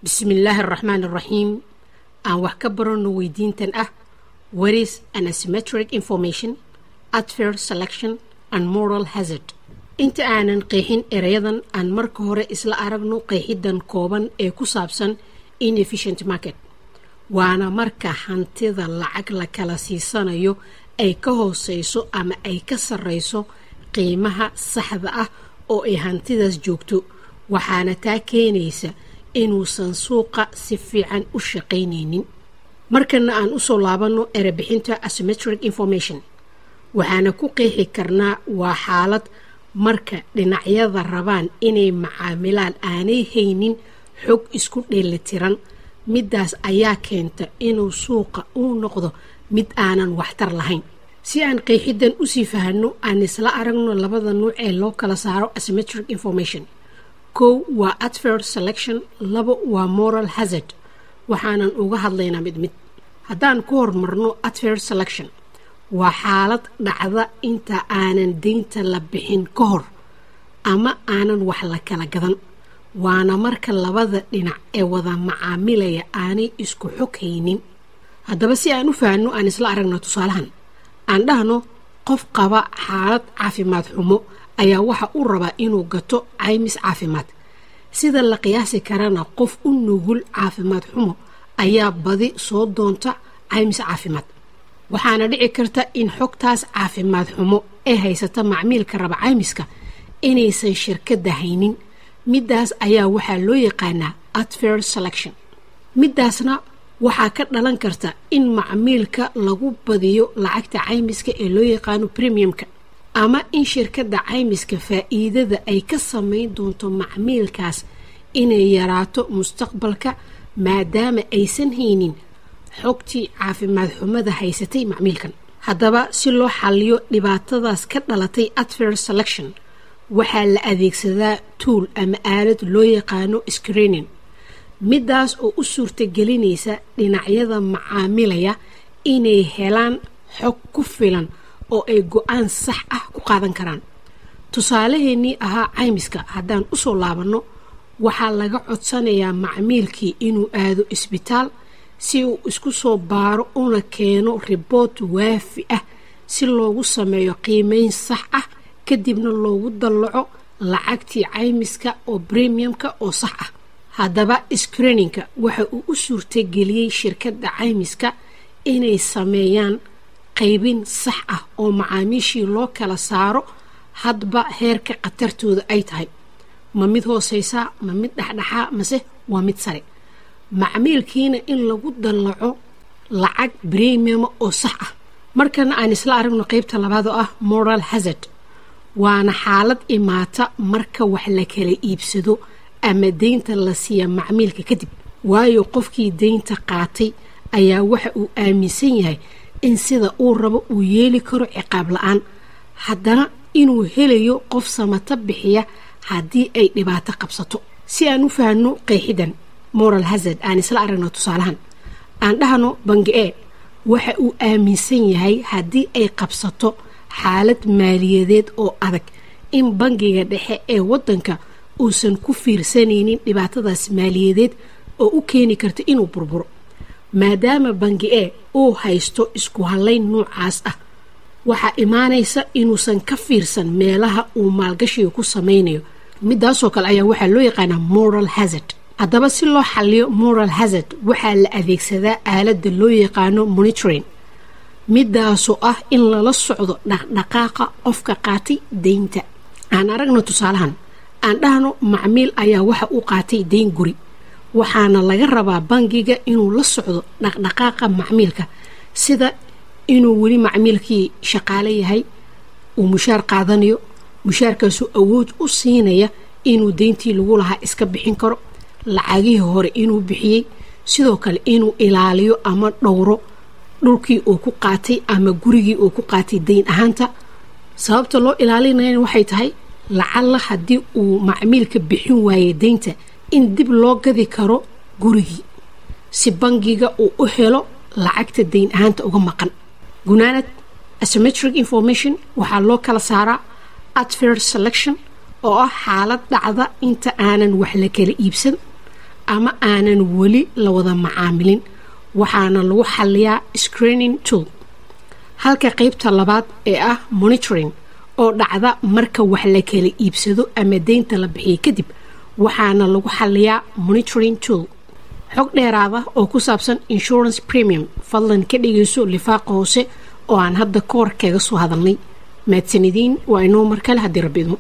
بسم الله الرحمن الرحيم. aan wax ka barano weydiintan ah what is an asymmetric information, adverse selection and moral hazard. inta aanan qeexin erayadan aan marka hore isla aragno qeexidan kooban ee ku saabsan inefficient market. waana marka hantida lacag la kala siisanayo ay ka hooseyso ama ay ka sareyso qiimaha saxda ah oo ay hantidaas joogto, waxaana taa keenaysa inuusan suuqa si fiican u shaqaynaynin. markana aan u soo laabano erebixinta asymmetric information, waxaana ku qeexi karnaa waa xaalad marka dhinacyada rabaan inay macaamilaan aanay haynin xog isku dheelitiran. midaas ayaa keenta inuu suuqa uu noqdo mid aanan waxtar lahayn. si aan qeexidan u sii fahanno, aan isla aragno labada nuuc ee loo kala saaro asymmetric information. kow waa adverse selection, labo waa moral hazard. waxaanan uga hadlaynaa mid mid. haddaan ku hormarno adverse selection, waa xaalad dhacda inta aanan deynta la bixin ka hor ama aanan wax la kala gadan. waana marka labada dhinac ee wada macaamilaya aanay isku xog haynin. haddaba si aan u fahanno, aan isla aragno tusaalahan. aan dhahno qof qaba xaalad caafimaad xumo ayaa waxa uu rabaa inuu gato caymis caafimaad. sida la qiyaasi karana qof u nugul caafimaad xumo ayaa badi soo doonta caymis caafimaad. waxaana dhici karta in xogtaas caafimaad xumo ee haysata macmiilka raba caymiska inaysan shirkadda haynin. midaas ayaa waxaa loo yaqaanaa adverse selection. midaasna waxaa ka dhalan karta in macmiilka lagu badiyo lacagta caymiska ee loo yaqaano premiumka, ama in shirkadda caymiska faa'iidada ay ka samayn doonto macmiilkaas inay yaraato mustaqbalka maadaama aysan haynin xogtii caafimaad xumada haysatay macmiilkan. haddaba si loo xalliyo dhibaatadaas ka dhalatay adverse selection, waxaa la adeegsadaa tool ama aalad loo yaqaano screening. midaas oo u suurtagelinaysa dhinacyada macaamilaya inay helaan xog ku filan oo ay go-aan sax ah ku qaadan karaan. tusaalaheennii ahaa caymiska haddaan u soo laabanno, waxaa laga codsanayaa macmiilkii inuu aado isbitaal si uu isku soo baaro una keeno riboot waafi ah si loogu sameeyo qiimeyn sax ah, kadibna loogu dallaco lacagtii caymiska oo premiumka oo sax ah. haddaba screeningka waxa uu u suurtageliyey shirkadda caymiska inay sameeyaan qaybin sax ah oo macaamiishii loo kala saaro hadba heerka khatartooda ay tahay. ma mid hooseysa, ma mid dhexdhexaa, mase waa mid sare. macmiilkiina in lagu dallaco lacag premium oo sax ah. markana aan isla aragno qaybta labaad oo ah moral hazard. waana xaalad imaata marka wax la kala iibsado ama deynta la siiya macmiilka kadib. waayo qofkii deynta qaatay ayaa waxa uu aaminsan yahay in sida uu rabo uu yeeli karo ciqaab la-aan, haddana inuu helayo qof samata bixiya haddii ay dhibaato qabsato. si aan u fahanno qeexidan moral hazard, aan isla aragno tusaalahan. aan dhahno bangi e waxa uu aaminsan yahay haddii ay qabsato xaalad maaliyadeed oo adag in bangiga dhexe ee waddanka uusan ku fiirsanaynin dhibaatadaas maaliyadeed oo u keeni karta inuu burburo. maadaama bangi e uu haysto isku halayn noocaas ah, waxaa imaanaysa inuusan ka fiirsan meelaha uu maalgashiga ku samaynayo. midaasoo kale ayaa waxaa loo yaqaanaa moral hazard. haddaba si loo xalliyo moral hazard, waxaa la adeegsadaa aaladda loo yaqaano monitoring. midaasoo ah in lala socdo dhaqdhaqaaqa qofka qaatay deynta. aan aragno tusaalahan. aan dhahno macmiil ayaa waxa uu qaatay deyn guri, waxaana laga rabaa bangiga inuu la socdo dhaqdhaqaaqa macmiilka, sida inuu weli macmiilkii shaqaale yahay, uu mushaar qaadanayo, mushaarkaasuu awood u siinaya inuu deyntii lagu lahaa iska bixin karo, lacagihii hore inuu bixiyey, sidoo kale inuu ilaaliyo ama dhowro dhulkii uu ku qaatay ama gurigii uu ku qaatay deyn ahaanta. sababta loo ilaalinayana waxay tahay lacalla haddii uu macmiilka bixin waayey deynta in dib loo gadi karo gurigii si bangiga uu u helo lacagta deyn ahaanta uga maqan. gunaanad, asymmetric information waxaa loo kala saaraa adverse selection oo ah xaalad dhacda inta aanan wax la kala iibsan ama aanan weli la wada macaamilin waxaana lagu xalliyaa screening tool. halka qaybta labaad ee ah monitoring oo dhacda marka wax la kala iibsado ama deynta la bixiyo kadib waxaana lagu xalliyaa monitoring tool. xog dheeraada oo ku saabsan insurance premium fadlan ka dhigayso lifaaqa hoose oo aan hadda koor kaga soo hadalnay. mahadsanidin waa inoo mar kale haddii rabbi idmo.